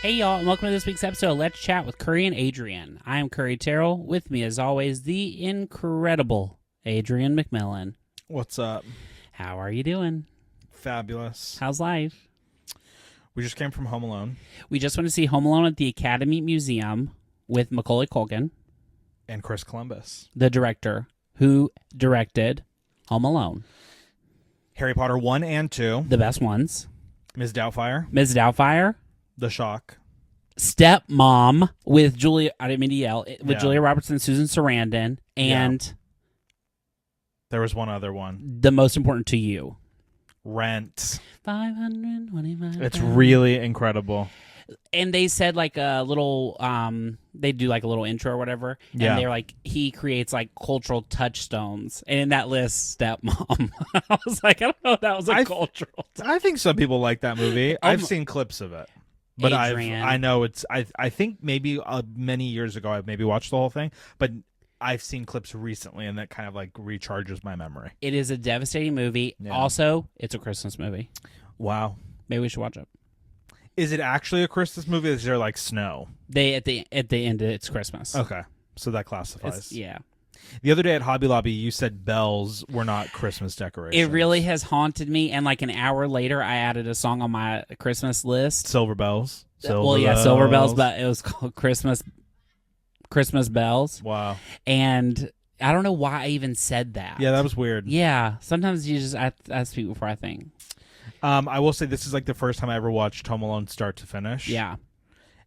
Hey y'all, and welcome to this week's episode of Let's Chat with Curry and Adrian. I am Curry Terrell. With me, as always, the incredible Adrian McMillan. What's up? How are you doing? Fabulous. How's life? We just came from Home Alone. We just went to see Home Alone at the Academy Museum with Macaulay Culkin, And Chris Columbus. the director who directed Home Alone. Harry Potter 1 and 2. The best ones. Ms. Doubtfire. Ms. Doubtfire. The Shock. Stepmom with Julia, I didn't mean to yell, with Yeah. Julia Roberts and Susan Sarandon. And There was one other one. the most important to you. Rent. 525. It's really incredible. And they said like a little they do like a little intro or whatever, and Yeah. they're like, he creates like cultural touchstones, and in that list, Stepmom. I was like, I don't know if that was a cultural I think some people like that movie. I've seen clips of it. But Adrian. I know it's I think maybe many years ago I've maybe watched the whole thing, but I've seen clips recently and that kind of like recharges my memory. It is a devastating movie. Yeah. Also, it's a Christmas movie. Wow. Maybe we should watch it. Is it actually a Christmas movie? Is there like snow? They at the end it's Christmas. Okay. So that classifies. Yeah. The other day at Hobby Lobby, you said bells were not Christmas decorations. It really has haunted me, and like an hour later, I added a song on my Christmas list. Silver bells. Silver bells, but it was called Christmas bells. Wow. And I don't know why I even said that. Yeah, that was weird. Yeah, sometimes you just I speak before I think. I will say this is like the first time I ever watched Home Alone start to finish. Yeah.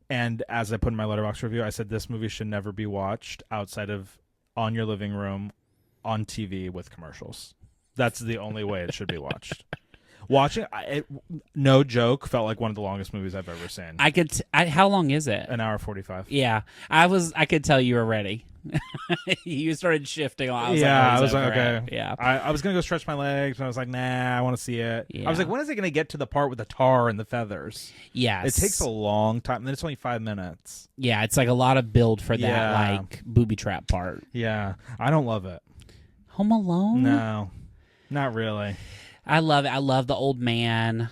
And as I put in my Letterboxd review, I said this movie should never be watched outside of on your living room on TV with commercials. That's the only way it should be watched. Watching it, no joke, felt like one of the longest movies I've ever seen. How long is it? An hour 45. Yeah, I could tell you were ready. You started shifting. I was like, okay. Yeah, I was gonna go stretch my legs, and I was like, nah, I want to see it. Yeah. I was like, when is it gonna get to the part with the tar and the feathers? yes. It takes a long time, and then it's only 5 minutes. Yeah, it's like a lot of build for that Yeah. like booby trap part. Yeah, I don't love it. Home Alone. No, not really. I love it. I love the old man.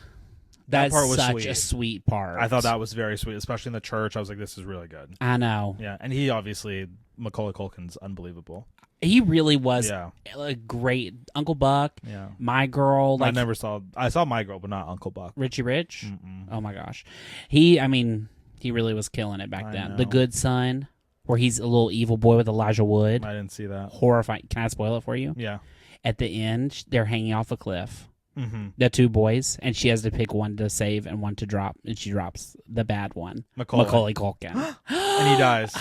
That's part was such sweet. a sweet part. I thought that was very sweet, especially in the church. I was like, this is really good. I know. Yeah, and he obviously, Macaulay Culkin's unbelievable. He really was Yeah, a great Uncle Buck. yeah. My Girl. Like I saw My Girl, but not Uncle Buck. Richie Rich. Mm-mm. Oh my gosh, he really was killing it back I then. know. The Good Son, where he's a little evil boy with Elijah Wood. I didn't see that. Horrifying. Can I spoil it for you? Yeah. At the end, they're hanging off a cliff. Mm-hmm. The two boys, and she has to pick one to save and one to drop, and she drops the bad one, Macaulay. Culkin, And he dies.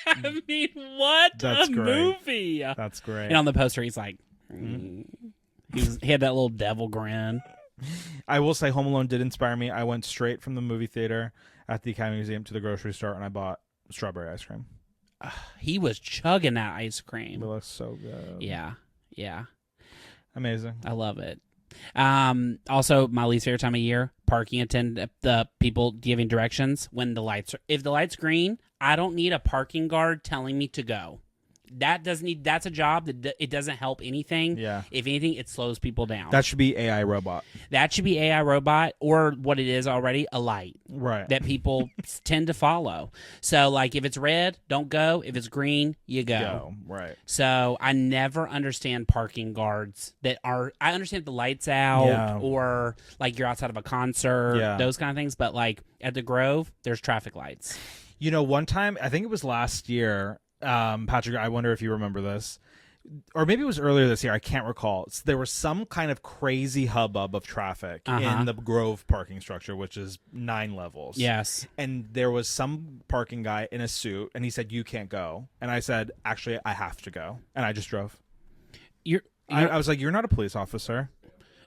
I mean, what That's a great. movie! That's great. And on the poster, he's like, Mm-hmm. he had that little devil grin. I will say Home Alone did inspire me. I went straight from the movie theater at the Academy Museum to the grocery store, and I bought strawberry ice cream. He was chugging that ice It cream. looks so good. Yeah, yeah, Amazing. I love it. Also, my least favorite time of year: parking attendant, the people giving directions when the lights are. If the light's green, I don't need a parking guard telling me to go. That's a job that it doesn't help anything. Yeah. If anything, it slows people down. That should be AI robot. That should be AI robot, or what it is already, a light Right. that people tend to follow. So, like, if it's red, don't go. If it's green, you go. Right. So I never understand parking guards that are. I understand the lights out, Yeah. or like you're outside of a concert, Yeah. those kind of things. But like at the Grove, there's traffic lights. You know, one time, I think it was last year, Patrick, I wonder if you remember this, or maybe it was earlier this year, I can't recall. So there was some kind of crazy hubbub of traffic in the Grove parking structure, which is 9 levels. Yes. And there was some parking guy in a suit, and he said, you can't go. And I said, actually, I have to go. And I just drove. I was like, you're not a police officer.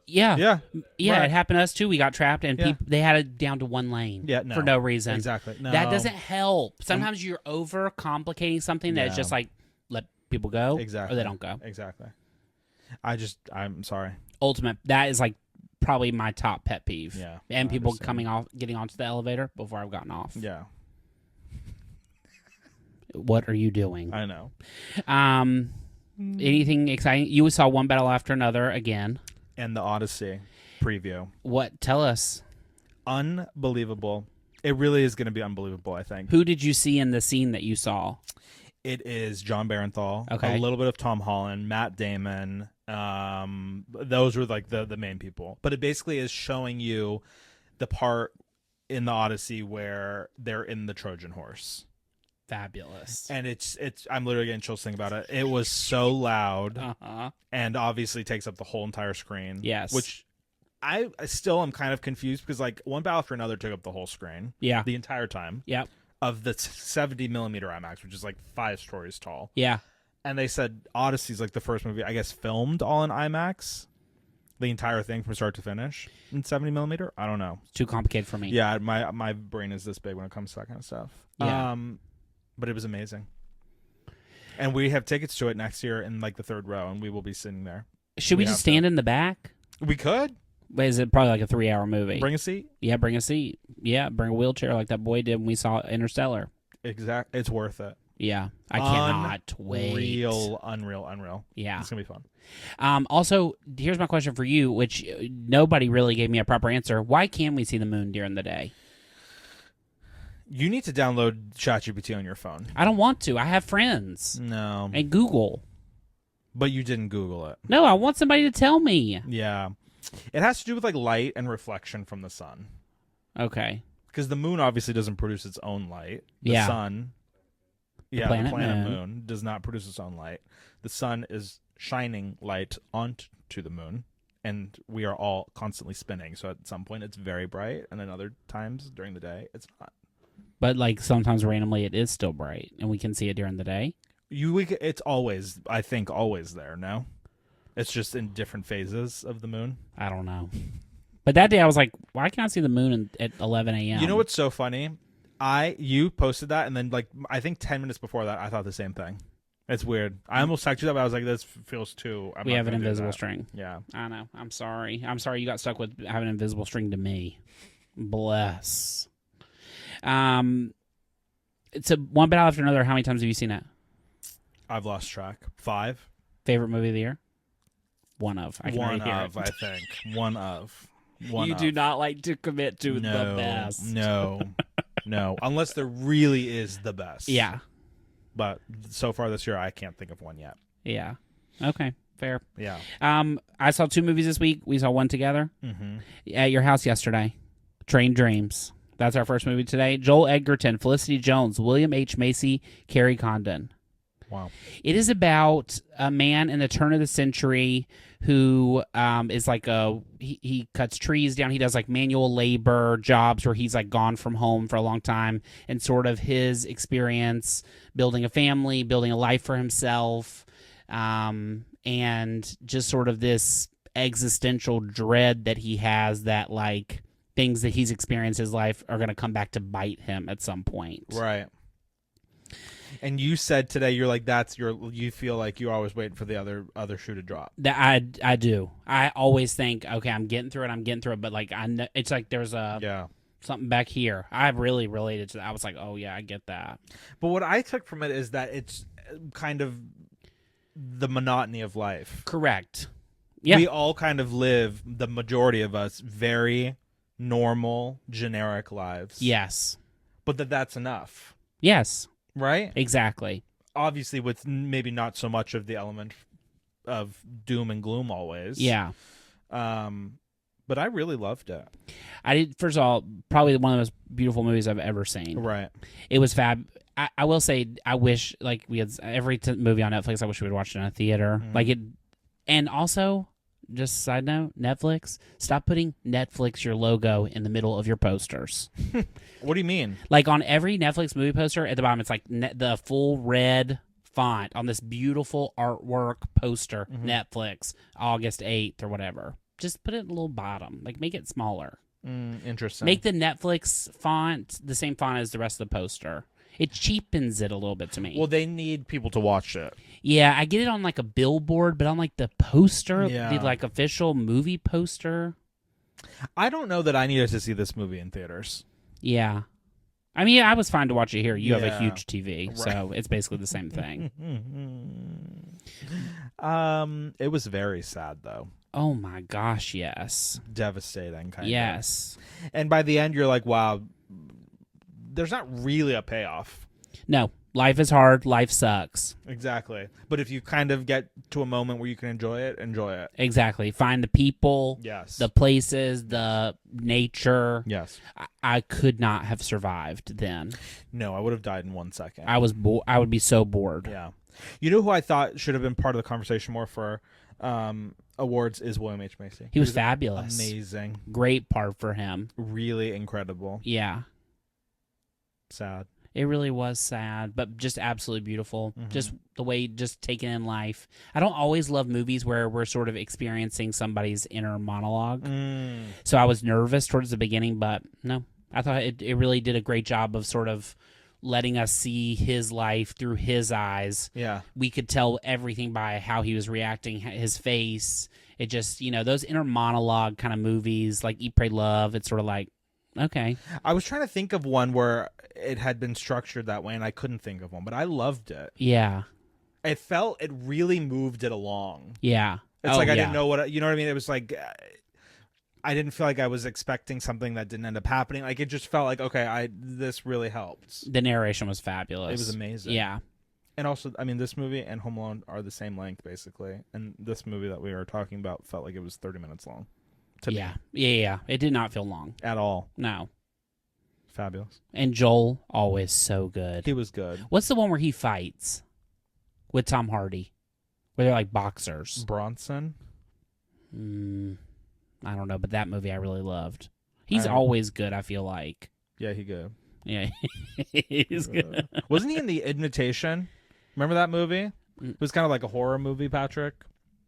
Yeah. Yeah. Yeah, Right. it happened to us too. We got trapped, and Yeah. they had it down to one lane for no reason. Exactly. No. That doesn't help. Sometimes you're over complicating something that's Yeah. just like, let people go, Exactly. or they don't go. Exactly. I'm sorry. Ultimate. That is like probably my top pet peeve. Yeah. And I people understand. getting onto the elevator before I've gotten off. Yeah. What are you doing? I know. Anything exciting? You saw One Battle After Another again. And the Odyssey preview. What? Tell us. Unbelievable. It really is going to be unbelievable, I think. Who did you see in the scene that you saw? It is John Barenthal, Okay. a little bit of Tom Holland, Matt Damon. Those were like the main people. But it basically is showing you the part in the Odyssey where they're in the Trojan horse. Fabulous. And it's I'm literally getting chills thinking about it. It was so loud and obviously takes up the whole entire screen. Yes. Which I still am kind of confused because like one battle after another took up the whole screen. Yeah. The entire time. Yep. Of the 70 millimeter IMAX, which is like 5 stories tall. Yeah. And they said Odyssey's like the first movie, I guess, filmed all in IMAX. The entire thing from start to finish in 70 millimeter. I don't know. It's too complicated for me. Yeah, my brain is this big when it comes to that kind of stuff. Yeah. But it was amazing. And we have tickets to it next year in like the 3rd row, and we will be sitting there. Should we just stand in the back? We could. Wait, is it probably like a 3-hour movie? Bring a seat. Yeah, bring a seat. Yeah, bring a wheelchair like that boy did when we saw Interstellar. Exactly. It's worth it. Yeah, I cannot wait. Unreal. Yeah. It's going to be fun. Also, here's my question for you, which nobody really gave me a proper answer. Why can't we see the moon during the day? You need to download ChatGPT on your phone. I don't want to. I have friends. No. And Google. But you didn't Google it. No, I want somebody to tell me. Yeah. It has to do with like light and reflection from the sun. Okay. Because the moon obviously doesn't produce its own light. The Yeah. sun, The the planet planet moon. moon does not produce its own light. The sun is shining light onto the moon, and we are all constantly spinning. So at some point it's very bright, and then other times during the day it's not. But like sometimes randomly it is still bright, and we can see it during the day. It's always, I think, always there. No, it's just in different phases of the moon. I don't know. But that day I was like, why can't I see the moon at 11 a.m.? You know what's so funny? You posted that, and then like I think 10 minutes before that, I thought the same thing. It's weird. I almost texted you that, but I was like, this feels too. We have an invisible string. Yeah, I know. I'm sorry. You got stuck with having an invisible string to me. Bless. It's a one battle after another. How many times have you seen it? I've lost track. 5. Favorite movie of the year? One of. I can One already hear of, it. I think. One of. You do not like to commit to the best. No. Unless there really is the best. Yeah. But so far this year, I can't think of one yet. Yeah. Okay. Fair. Yeah. I saw 2 movies this week. We saw one together at your house yesterday. Train Dreams. That's our first movie today. Joel Edgerton, Felicity Jones, William H. Macy, Carrie Condon. Wow. It is about a man in the turn of the century who is like he cuts trees down. He does like manual labor jobs where he's like gone from home for a long time, and sort of his experience building a family, building a life for himself, and just sort of this existential dread that he has that like things that he's experienced in his life are going to come back to bite him at some point. Right. And you said today you're like you feel like you're always waiting for the other shoe to drop. That I do. I always think, okay, I'm getting through it, but like I know, it's like there's something back here. I really related to that. I was like, oh yeah, I get that. But what I took from it is that it's kind of the monotony of life. Correct. Yeah. We all kind of live, the majority of us, very normal, generic lives. Yes. But that's enough. Yes. Right? Exactly. Obviously with maybe not so much of the element of doom and gloom always. Yeah. But I really loved it. I did. First of all, probably one of the most beautiful movies I've ever seen. Right. It was fab. I will say, I wish like we had every movie on Netflix. I wish we would watch it in a theater. Like it, and also, just side note, Netflix, stop putting Netflix your logo in the middle of your posters. What do you mean? Like on every Netflix movie poster at the bottom, it's like the full red font on this beautiful artwork poster. Netflix, August 8th or whatever. Just put it in the little bottom. Like make it smaller. Interesting. Make the Netflix font the same font as the rest of the poster. It cheapens it a little bit to me. Well, they need people to watch it. Yeah, I get it on like a billboard, but on like the poster, the like official movie poster. I don't know that I needed to see this movie in theaters. Yeah. I mean, I was fine to watch it here. You have a Yeah. huge TV, so it's basically the same thing. It was very sad though. Oh my gosh, yes. Devastating kind of. Yes. And by the end you're like, wow, there's not really a payoff. No, life is hard. Life sucks. Exactly. But if you kind of get to a moment where you can enjoy it, enjoy it. Exactly. Find the people, Yes. the places, the nature. Yes. I could not have survived then. No, I would have died in 1 second. I would be so bored. Yeah. You know who I thought should have been part of the conversation more for awards is William H. Macy. He was fabulous. Amazing. Great part for him. Really incredible. Yeah. Sad. It really was sad, but just absolutely beautiful. Just the way, just taking in life. I don't always love movies where we're sort of experiencing somebody's inner monologue. So I was nervous towards the beginning, but no, I thought it really did a great job of sort of letting us see his life through his eyes. Yeah. We could tell everything by how he was reacting, his face. It just, those inner monologue kind of movies like Eat, Pray, Love, it's sort of like, okay. I was trying to think of one where it had been structured that way, and I couldn't think of one, but I loved it. Yeah. It really moved it along. Yeah. It's like I didn't know what, you know what I mean? It was like, I didn't feel like I was expecting something that didn't end up happening. Like, it just felt like, okay, this really helped. The narration was fabulous. It was amazing. Yeah. And also, I mean, this movie and Home Alone are the same length, basically. And this movie that we were talking about felt like it was 30 minutes long. To me. Yeah. It did not feel long. At all. No. Fabulous. And Joel, always so good. He was good. What's the one where he fights with Tom Hardy? Where they're like boxers. Bronson? I don't know, but that movie I really loved. He's always good, I feel like. Yeah, he good. Yeah, he's good. Wasn't he in The Invitation? Remember that movie? It was kind of like a horror movie, Patrick.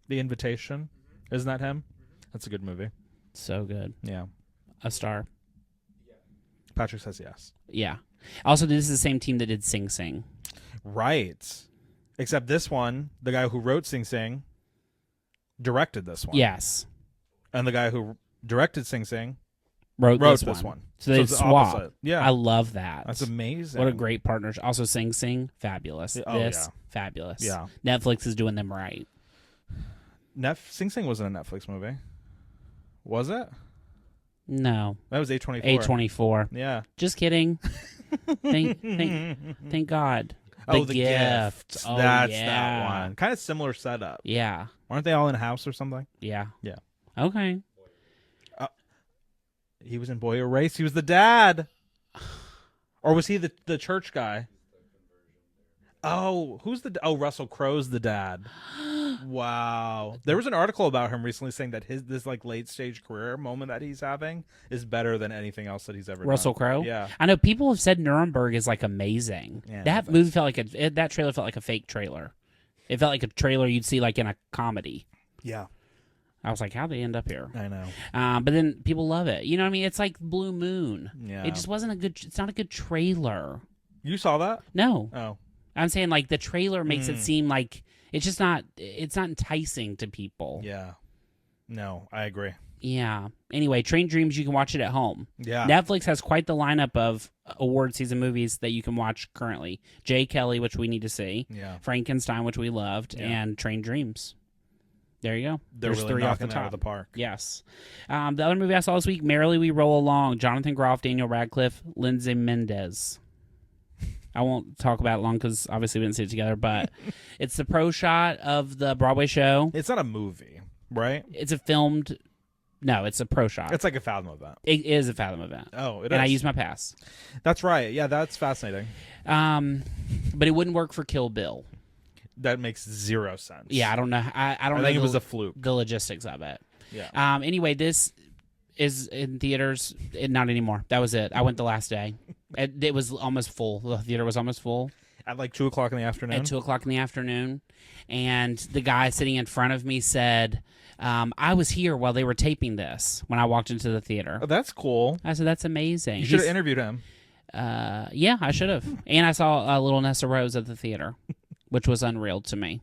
The Invitation. Isn't that him? That's a good movie. So good. Yeah. A star. Patrick says yes. Yeah. Also, this is the same team that did Sing Sing. Right. Except this one, the guy who wrote Sing Sing directed this one. Yes. And the guy who directed Sing Sing wrote this one. one. So they it's the swap. opposite. Yeah. I love that. That's amazing. What a great partnership. Also, Sing Sing, fabulous. Oh, Fabulous. Yeah. Netflix is doing them right. Sing Sing wasn't a Netflix movie. Was it? No. That was A24. A24. Yeah. Just kidding. Thank God. The Gift. Oh, That's yeah. that one. Kind of similar setup. Yeah. Aren't they all in a house or something? Yeah. Yeah. Okay. He was in Boy Erase. He was the dad. Or was he the church guy? Oh, Russell Crowe's the dad. Wow. There was an article about him recently saying that this like late stage career moment that he's having is better than anything else that he's ever Russell done. Crowe? Yeah. I know people have said Nuremberg is like amazing. Yeah, that movie felt like that trailer felt like a fake trailer. It felt like a trailer you'd see like in a comedy. Yeah. I was like, how'd they end up here? I know. But then people love it. You know what I mean? It's like Blue Moon. Yeah. It just wasn't it's not a good trailer. You saw that? No. Oh. I'm saying like the trailer makes it seem like it's not enticing to people. Yeah. No, I agree. Yeah. Anyway, Train Dreams, you can watch it at home. Yeah. Netflix has quite the lineup of award season movies that you can watch currently. Jay Kelly, which we need to see. Yeah. Frankenstein, which we loved, and Train Dreams. There you go. They're There's really three off the knocking it top. out of the park. Yes. The other movie I saw this week, Merrily We Roll Along, Jonathan Groff, Daniel Radcliffe, Lindsay Mendez. I won't talk about it long because obviously we didn't see it together, but it's the pro shot of the Broadway show. It's not a movie, right? It's a filmed... No, it's a pro shot. It's like a Fathom event. It is a Fathom event. Oh, it is. And I used my pass. That's right. Yeah, that's fascinating. But it wouldn't work for Kill Bill. That makes zero sense. Yeah, I don't know. I don't know. think it was a fluke. The logistics of it. Yeah. Anyway, this is in theaters. Not anymore. That was it. I went the last day. It was almost full. The theater was almost full. At like 2 o'clock in the afternoon? At 2 o'clock in the afternoon. And the guy sitting in front of me said, I was here while they were taping this when I walked into the theater. Oh, that's cool. I said, that's amazing. You should have interviewed him. Yeah, I should have. And I saw Little Nessa Rose at the theater, which was unreal to me.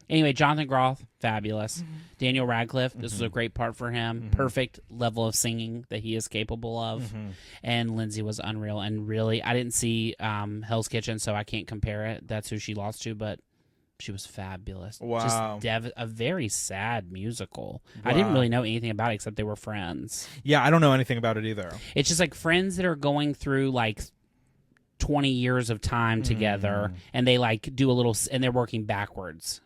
Anyway, Jonathan Groff, fabulous. Daniel Radcliffe, this was a great part for him. Perfect level of singing that he is capable of. And Lindsay was unreal. And really, I didn't see Hell's Kitchen, so I can't compare it. That's who she lost to, but she was fabulous. Wow. Just a very sad musical. Wow. I didn't really know anything about it except they were friends. Yeah, I don't know anything about it either. It's just like friends that are going through like 20 years of time together, and they like do a little, and they're working backwards.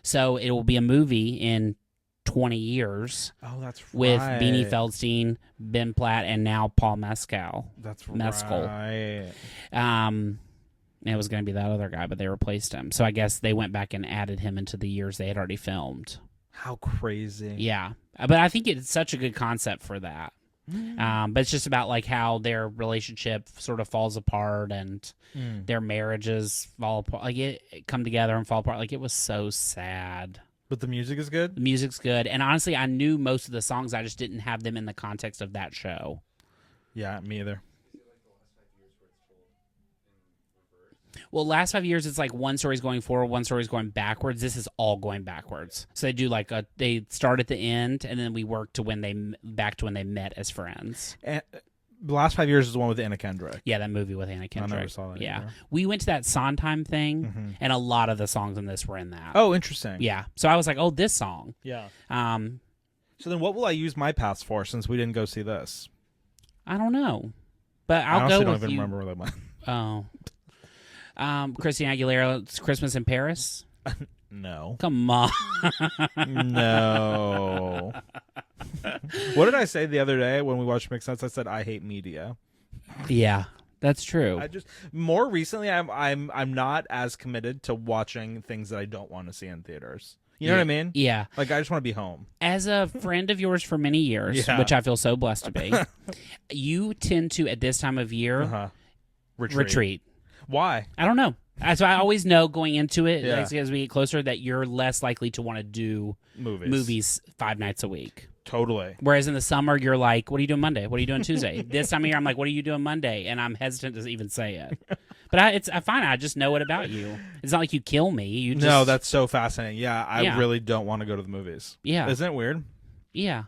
So it will be a movie in 20 years. Oh, that's right. With Beanie Feldstein, Ben Platt, and now Paul Mescal. That's Mescal. right. It was going to be that other guy, but they replaced him. So I guess they went back and added him into the years they had already filmed. How crazy. Yeah. But I think it's such a good concept for that. But it's just about like how their relationship sort of falls apart and their marriages fall apart. Like it come together and fall apart. Like it was so sad. But the music is good? The music's good. And honestly, I knew most of the songs. I just didn't have them in the context of that show. Yeah, me either. Well, last 5 years, it's like one story's going forward, one story's going backwards. This is all going backwards. So they do like they start at the end, and then we work to back to when they met as friends. And the last 5 years is the one with Anna Kendrick. Yeah, that movie with Anna Kendrick. I never saw that. Yeah, either. we went to that Sondheim thing, and a lot of the songs in this were in that. Oh, interesting. Yeah, so I was like, oh, this song. Yeah. So then what will I use my pass for since we didn't go see this? I don't know, but I I'll honestly go don't with even you. remember where they went. Oh. Christina Aguilera's Christmas in Paris? No. Come on. No. What did I say the other day when we watched Mixed Nuts? I said I hate media. Yeah, that's true. I just more recently I'm not as committed to watching things that I don't want to see in theaters. You know what I mean? Yeah. Like I just want to be home. As a friend of yours for many years, Yeah. which I feel so blessed to be, you tend to, at this time of year, retreat. Why? I don't know. So I always know going into it, Yeah. as we get closer, that you're less likely to want to do movies 5 nights a week. Totally. Whereas in the summer, you're like, what are you doing Monday? What are you doing Tuesday? This time of year, I'm like, what are you doing Monday? And I'm hesitant to even say it. But I find I just know it about you. It's not like you kill me. You just, No, that's so fascinating. Yeah, I Yeah. really don't want to go to the movies. Yeah. Isn't it weird? Yeah.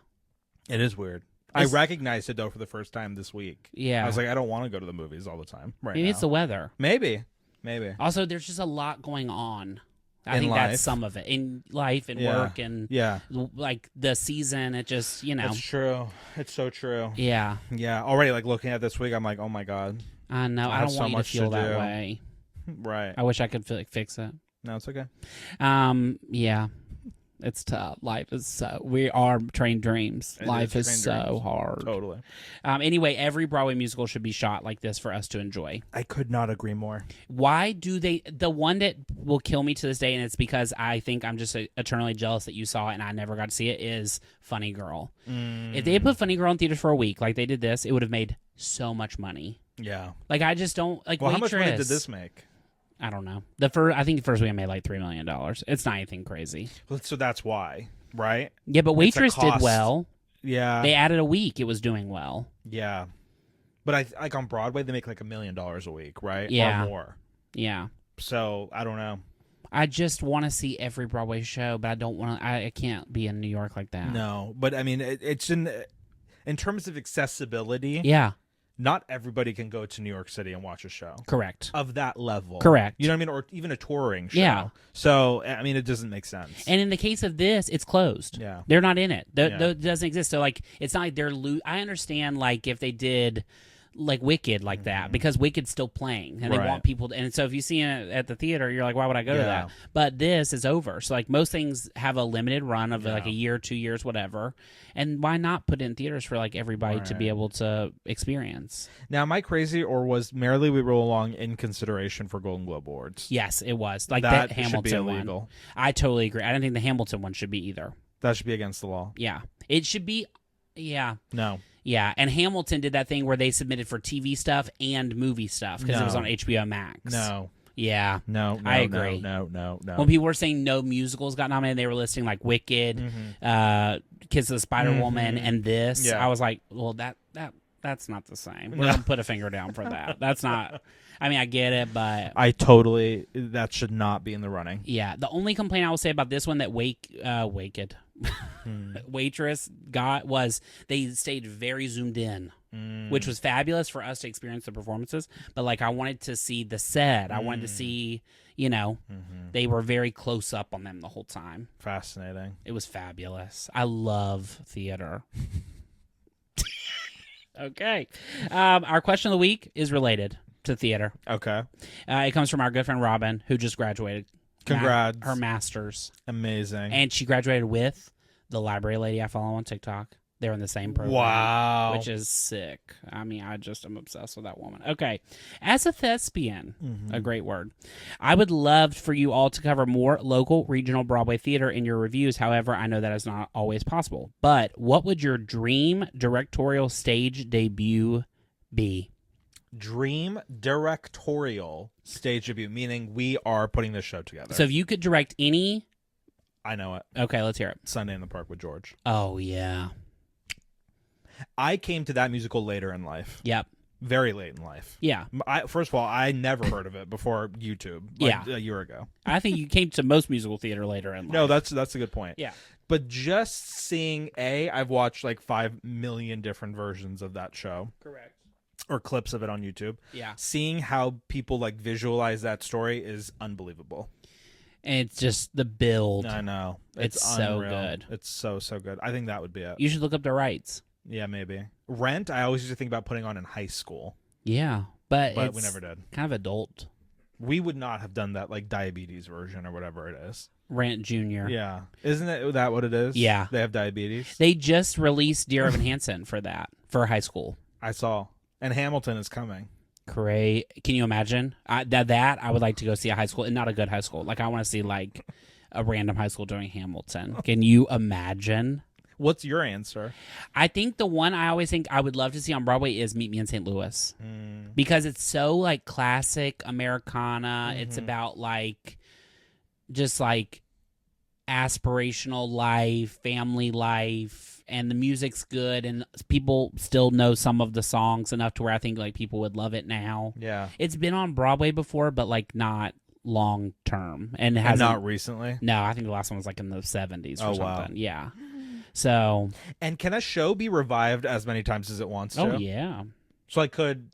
It is weird. I recognized it, though, for the first time this week. Yeah. I was like, I don't want to go to the movies all the time right Maybe now. it's the weather. Maybe. Also, there's just a lot going on. I In think life. that's some of it. In life and Yeah. work and Yeah. like the season, it just, It's true. It's so true. Yeah. Yeah. Already, like, looking at this week, I'm like, oh, my God. I know. I I have don't so want you to much to feel that do. way. Right. I wish I could fix it. No, it's okay. Yeah. It's tough. Life is so. We are trained dreams. Life is trained so dreams. hard. Totally. Anyway, every Broadway musical should be shot like this for us to enjoy. I could not agree more. Why do they? The one that will kill me to this day, and it's because I think I'm just eternally jealous that you saw it and I never got to see it, is Funny Girl. If they had put Funny Girl in theaters for a week like they did this, it would have made so much money. Yeah. Like I just don't like. Well, how Waitress, much money did this make? I don't know. I think the first week I made like $3 million. It's not anything crazy. Well, so that's why, right? Yeah, but Waitress did cost. well. Yeah. They added a week. It was doing well. Yeah. But I like on Broadway, they make like $1 million a week, right? Yeah. Or more. Yeah. So I don't know. I just want to see every Broadway show, but I don't want to. I can't be in New York like that. No, but I mean, it's in terms of accessibility. Yeah. Not everybody can go to New York City and watch a show Correct. of that level. Correct. You know what I mean? Or even a touring show. Yeah. So I mean, it doesn't make sense. And in the case of this, it's closed. Yeah. They're not in it. Yeah. It doesn't exist. So like, it's not like they're. I understand like if they did. Like Wicked, like that, because Wicked's still playing, and they Right. want people to, and so if you see it at the theater, you're like, why would I go to Yeah. that? But this is over, so like most things have a limited run of like a Yeah. year, 2 years, whatever, and why not put it in theaters for like everybody to be Right. able to experience? Now, am I crazy, or was Merrily We Roll Along in consideration for Golden Globe Awards? Yes, it was like That that should Hamilton be one. illegal. I totally agree. I don't think the Hamilton one should be either. That should be against the law. Yeah, it should be. Yeah. No. Yeah, and Hamilton did that thing where they submitted for TV stuff and movie stuff because it was No. on HBO Max. No. Yeah. No. I agree. No. When people were saying no musicals got nominated, they were listing like Wicked, Kiss of the Spider Woman, and this. Yeah. I was like, well, that's not the same. We're gonna put a finger down for that. That's not. I mean, I get it, but That should not be in the running. yeah. The only complaint I will say about this one that Waked Waitress got was they stayed very zoomed in. Which was fabulous for us to experience the performances, but like I wanted to see the set. I wanted to see, they were very close up on them the whole time. Fascinating. It was fabulous. I love theater. Okay. Our question of the week is related. to theater. Okay. It comes from our good friend Robin, who just graduated. Congrats. Her master's. Amazing. And she graduated with the library lady I follow on TikTok. They're in the same program. Wow. Which is sick. I mean, I just am obsessed with that woman. Okay. As a thespian, a great word, I would love for you all to cover more local, regional Broadway theater in your reviews. However, I know that is not always possible. But what would your dream directorial stage debut be? Dream directorial stage debut, meaning we are putting this show together. So if you could direct any... I know it. Okay, let's hear it. Sunday in the Park with George. Oh, yeah. I came to that musical later in life. Yep. Very late in life. Yeah. First of all, I never heard of it before YouTube. Like, a year ago. I think you came to most musical theater later in life. No, that's a good point. Yeah. But just seeing I've watched like 5 million different versions of that show. Correct. Or clips of it on YouTube. Yeah. Seeing how people like visualize that story is unbelievable. And it's just the build. I know. It's so good. It's so good. I think that would be it. You should look up the rights. Yeah, maybe. Rent, I always used to think about putting on in high school. Yeah, but we never did. Kind of adult. We would not have done that like diabetes version or whatever it is. Rent Junior. Yeah. Isn't that what it is? Yeah. They have diabetes? They just released Dear Evan Hansen for high school. I saw. And Hamilton is coming. Great. Can you imagine? That I would like to go see a high school, and not a good high school. Like, I want to see like a random high school doing Hamilton. Can you imagine? What's your answer? I think the one I always think I would love to see on Broadway is Meet Me in St. Louis. Because it's so like classic Americana. It's about like just like aspirational life, family life, and the music's good, and people still know some of the songs enough to where I think like people would love it now. Yeah. It's been on Broadway before, but like not long term. And it hasn't, not recently? No, I think the last one was like in the 70s or something. Wow. Yeah. So. And can a show be revived as many times as it wants to? Oh, yeah. So like could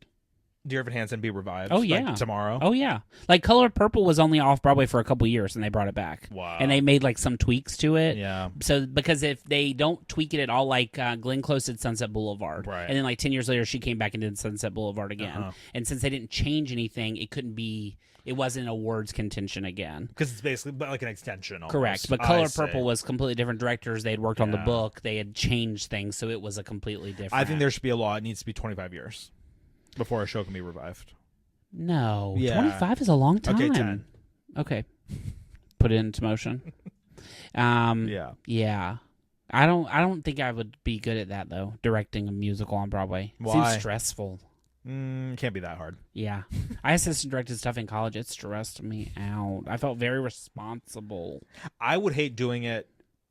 Dear Evan Hansen be revived? Oh, yeah. Like, tomorrow? Oh, yeah. Like Color Purple was only off Broadway for a couple years, and they brought it back. Wow. And they made like some tweaks to it. Yeah. So because if they don't tweak it at all, like Glenn Close did Sunset Boulevard. Right. And then like 10 years later, she came back and did Sunset Boulevard again. Uh-huh. And since they didn't change anything, it wasn't a words contention again. Because it's basically like an extension almost. Correct. But Color Purple was completely different directors. They had worked on the book. They had changed things, so it was a completely different. I think there should be a law. It needs to be 25 years before a show can be revived. No. Yeah. 25 is a long time. Okay, 10. Okay. Put it into motion. Yeah. Yeah. I don't think I would be good at that, though, directing a musical on Broadway. Why? Seems stressful. Can't be that hard. Yeah. I assistant directed stuff in college. It stressed me out. I felt very responsible. I would hate doing it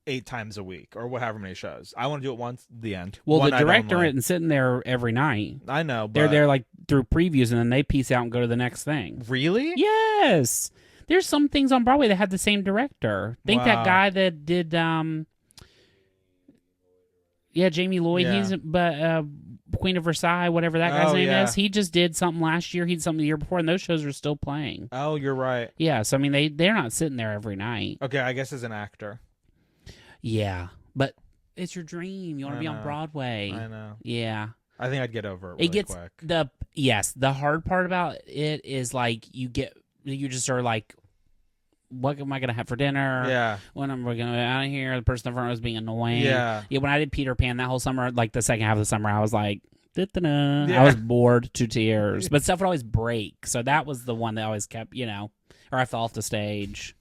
8 times a week or however many shows. I want to do it once, the end. Well, One the night director only. isn't sitting there every night. I know, but... They're there like through previews, and then they piece out and go to the next thing. Really? Yes. There's some things on Broadway that have the same director. Think that guy that did Jamie Lloyd. Yeah. He's Queen of Versailles, whatever that guy's name is. He just did something last year. He did something the year before, and those shows are still playing. Oh, you're right. Yeah, so I mean they're not sitting there every night. Okay, I guess as an actor. Yeah, but it's your dream. You want to be on Broadway. I know. Yeah. I think I'd get over it really quick. The hard part about it is like you just are like, what am I gonna have for dinner? Yeah. When am I gonna get out of here? The person in front was being annoying. Yeah. Yeah. When I did Peter Pan that whole summer, like the second half of the summer, I was like, Yeah. I was bored to tears. But stuff would always break. So that was the one that always kept, or I fell off the stage.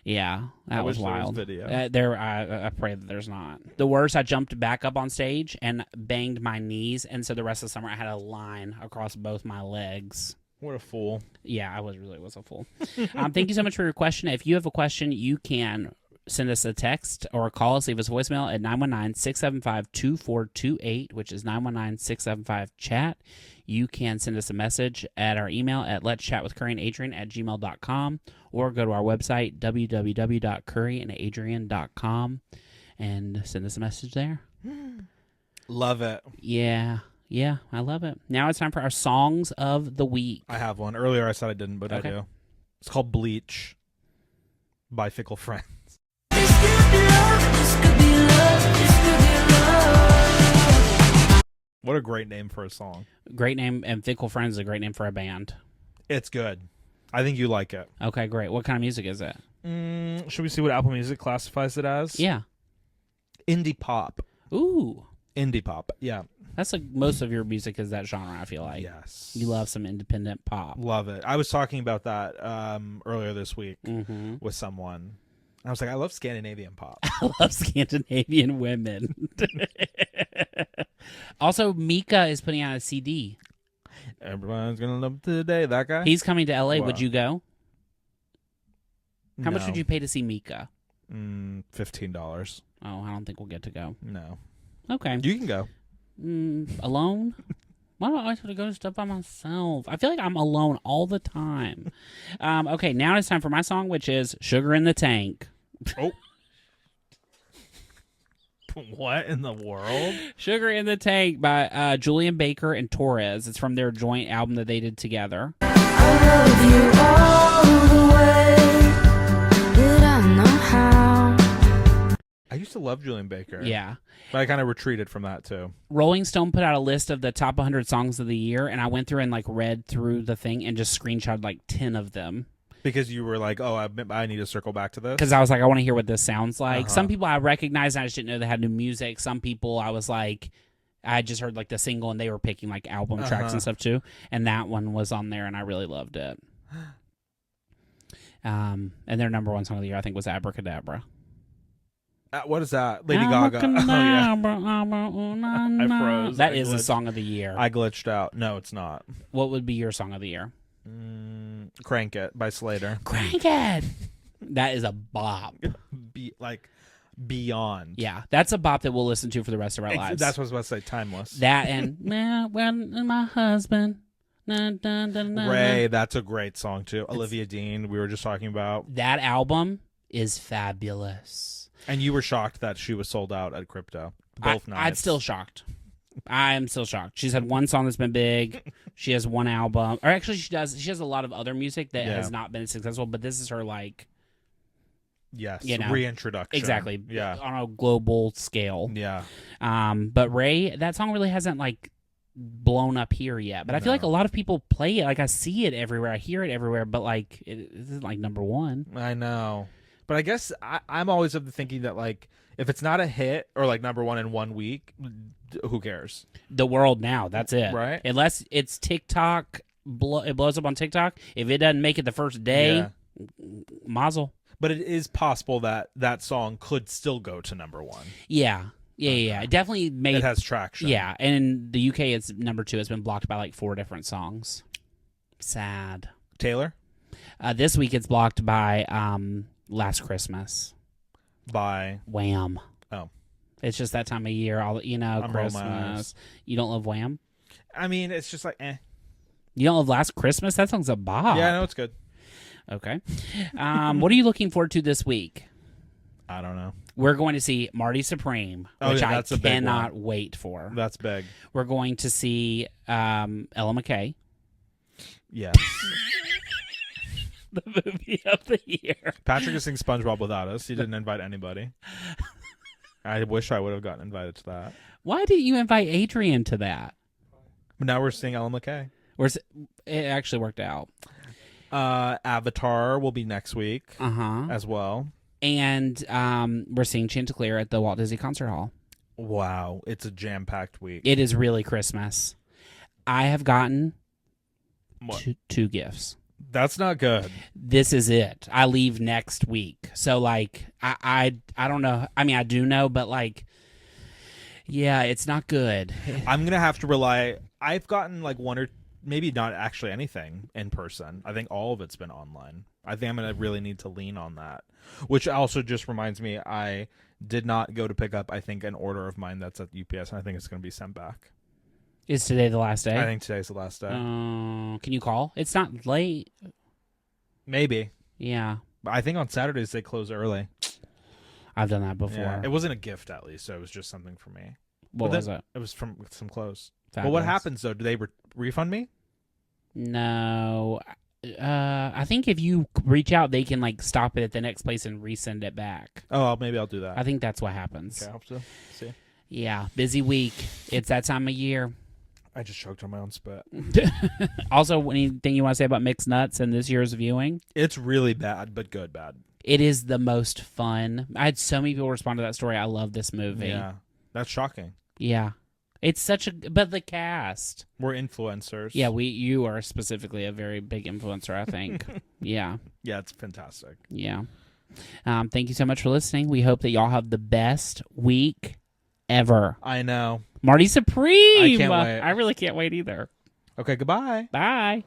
Yeah, that was wild. Video. I pray that there's not. The worst, I jumped back up on stage and banged my knees, and so the rest of the summer I had a line across both my legs. What a fool. Yeah, I really was a fool. Thank you so much for your question. If you have a question, you can send us a text or call us, leave us a voicemail at 919-675-2428, which is 919-675-CHAT. You can send us a message at our email at letschatwithcurryandadrian@gmail.com or go to our website, www.curryandadrian.com, and send us a message there. Love it. Yeah, I love it. Now it's time for our songs of the week. I have one. Earlier I said I didn't, but Okay. I do. It's called Bleach by Fickle Friends. This could be love, this could be love, this could be love. What a great name for a song. Great name, and Fickle Friends is a great name for a band. It's good. I think you like it. Okay, great. What kind of music is it? Should we see what Apple Music classifies it as? Yeah. Indie pop. Ooh. Indie pop. Yeah. That's like most of your music is that genre, I feel like. Yes. You love some independent pop. Love it. I was talking about that earlier this week Mm-hmm. with someone. I was like, I love Scandinavian pop. I love Scandinavian women. Also, Mika is putting out a CD. Everyone's going to love today. That guy? He's coming to LA. Wow. Would you go? How much No. would you pay to see Mika? $15. Oh, I don't think we'll get to go. No. Okay. You can go. Alone? Why do I always have to go to stuff by myself? I feel like I'm alone all the time. Okay, now it's time for my song, which is Sugar in the Tank. Oh. What in the world? Sugar in the Tank by Julian Baker and Torres. It's from their joint album that they did together. I love you all the way that I know how. I used to love Julian Baker. Yeah. But I kind of retreated from that, too. Rolling Stone put out a list of the top 100 songs of the year, and I went through and like read through the thing and just screenshotted like 10 of them. Because you were like, oh, I need to circle back to this? Because I was like, I want to hear what this sounds like. Uh-huh. Some people I recognized, and I just didn't know they had new music. Some people I was like, I had just heard like the single, and they were picking like album tracks Uh-huh. and stuff too. And that one was on there, and I really loved it. And their number one song of the year, I think, was Abracadabra. What is that? Lady Gaga. Oh, yeah. I froze. That I is the glitched. song of the year. I glitched out. No, it's not. What would be your song of the year? Crank It by Slater. Crank It! That is a bop. Beyond. Yeah, that's a bop that we'll listen to for the rest of our lives. That's what I was about to say. Timeless. That and when my husband. Ray, that's a great song too. Olivia Dean, we were just talking about. That album is fabulous. And you were shocked that she was sold out at Crypto. Both nights. I'm still shocked. I am still shocked. She's had one song that's been big. She has one album. Or actually, she has a lot of other music that has not been successful, but this is her, like... Yes, you know, reintroduction. Exactly. Yeah. On a global scale. Yeah. But Ray, that song really hasn't, like, blown up here yet. But I feel like a lot of people play it. Like, I see it everywhere. I hear it everywhere. But, like, it isn't, like, number one. I know. But I guess I'm always of the thinking that, like, if it's not a hit or, like, number one in 1 week, who cares? The world now. That's it. Right. Unless it's TikTok, it blows up on TikTok. If it doesn't make it the first day, mazel. But it is possible that that song could still go to number one. Yeah. It definitely made... It has traction. Yeah, and in the UK, it's number 2. It's been blocked by, like, 4 different songs. Sad. Taylor? This week, it's blocked by Last Christmas. By? Wham. Oh. It's just that time of year. I'm rolling my Christmas. eyes. You don't love Wham? I mean, it's just like, eh. You don't love Last Christmas? That song's a bop. Yeah, I know it's good. Okay. What are you looking forward to this week? I don't know. We're going to see Marty Supreme, which that's I a big cannot one. wait for. That's big. We're going to see Ella McKay. Yes. The movie of the year. Patrick is singing SpongeBob without us. He didn't invite anybody. I wish I would have gotten invited to that. Why didn't you invite Adrian to that? But now we're seeing Ellen McKay. It actually worked out. Avatar will be next week as well. And we're seeing Chanticleer at the Walt Disney Concert Hall. Wow. It's a jam-packed week. It is really Christmas. I have gotten What? two gifts. That's not good. This is it. I leave next week. So, like, I don't know. I mean, I do know, but, like, yeah, it's not good. I'm going to have to rely. I've gotten, like, one or maybe not actually anything in person. I think all of it's been online. I think I'm going to really need to lean on that. Which also just reminds me, I did not go to pick up, I think, an order of mine that's at UPS, and I think it's going to be sent back. Is today the last day? I think today's the last day. Can you call? It's not late. Maybe. Yeah. But I think on Saturdays they close early. I've done that before. Yeah. It wasn't a gift, at least, so it was just something for me. What was it? It was from some clothes. Fabulous. But what happens, though? Do they refund me? No. I think if you reach out, they can, like, stop it at the next place and resend it back. Oh, maybe I'll do that. I think that's what happens. Okay, I hope so. See. Yeah, busy week. It's that time of year. I just choked on my own spit. Also, anything you want to say about Mixed Nuts and this year's viewing? It's really bad, but good bad. It is the most fun. I had so many people respond to that story. I love this movie. Yeah, that's shocking. Yeah. It's such a... But the cast. We're influencers. Yeah, you are specifically a very big influencer, I think. Yeah. Yeah, it's fantastic. Yeah. Thank you so much for listening. We hope that y'all have the best week ever. I know. Marty Supreme. I can't wait. I really can't wait either. Okay, goodbye. Bye.